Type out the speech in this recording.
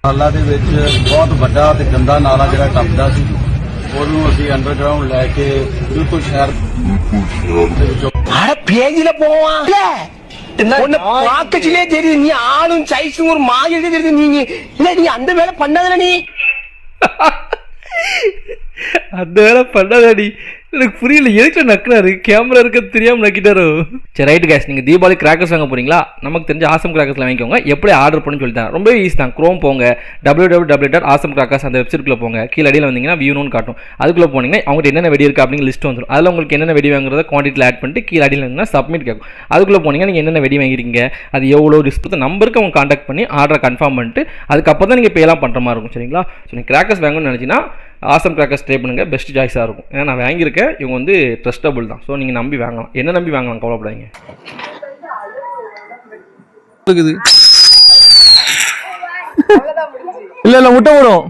ਨਾਲਾ ਦੇ ਵਿੱਚ ਬਹੁਤ ਵੱਡਾ ਤੇ ਗੰਦਾ ਨਾਲਾ ਜਿਹੜਾ ਟੱਪਦਾ ਸੀ ਉਹਨੂੰ ਅਸੀਂ ਅੰਡਰਗਰਾਉਂਡ ਲੈ ਕੇ ਬਿਲਕੁਲ ਸ਼ਹਿਰ ਦੇ ਵਿੱਚੋਂ பேஜில போவான் உன்னை பாக்கச்சிலே தெரியுது நீ ஆளும் சைஸும் ஒரு மாதிரி தெரியுது நீங்க இல்ல நீ அந்த வேலை பண்ணதுல நீ அந்த வேலை பண்ணாதாடி எனக்கு புரியல எதுக்கு நக்குறாரு கேமரா இருக்க தெரியாமல் நக்கிட்டாரோ. சரி ரைட்டு கேஸ், நீங்கள் தீபாவளி கிராக்கர்ஸ் வாங்க போகிறீங்களா? நமக்கு தெரிஞ்ச ஆசம் கிராக்கர்ஸில் வாங்கிக்கோங்க. எப்படி ஆர்டர் பண்ணி சொல்லித்தரேன், ரொம்பவே ஈஸி தான். க்ரோம் போங்க, www.awesomeCrackers அந்த வெப்சைட்டுக்குள்ளே போங்க. கீழே அடியில் வந்தீங்கன்னா வியூன்னு காட்டும். அதுக்குள்ளே போனீங்கன்னா அவங்கள்ட்ட என்னென்ன வெடி இருக்குது அப்படிங்கிற லிஸ்ட் வந்துடும். அதில் உங்களுக்கு என்னென்ன வெடி வாங்குறத குவான்டிட்டியில் ஆட் பண்ணிட்டு கீழே அடியில் வந்தீங்கன்னா சப்மிட் கேட்கும். அதுக்குள்ளே போனீங்கன்னா நீங்கள் என்னென்ன வெடி வாங்கிருக்கீங்க, அது எவ்வளோ டிஸ்பிளே நம்பருக்கு அவங்க கான்டாக்ட் பண்ணி ஆர்டரை கன்ஃபார்ம் பண்ணிட்டு அதுக்கப்புறம் தான் நீங்கள் பேலாம் பண்ணுற மாதிரி இருக்கும். சரிங்களா? ஸோ நீங்கள் கிராக்கர்ஸ் வாங்கணும்னு நினச்சிங்கன்னா ஆசம் கிராக்கர்ஸ் ட்ரை பண்ணுங்கள், பெஸ்ட் சாய்ஸாக இருக்கும். ஏன்னா நான் வாங்கியிருக்கேன், இவங்க வந்து ட்ரஸ்டபுள் தான். ஸோ நீங்கள் நம்பி வாங்கலாம், என்ன நம்பி வாங்கலாம், கவலைப்படாதீங்க. இல்ல முட்டை போடும்.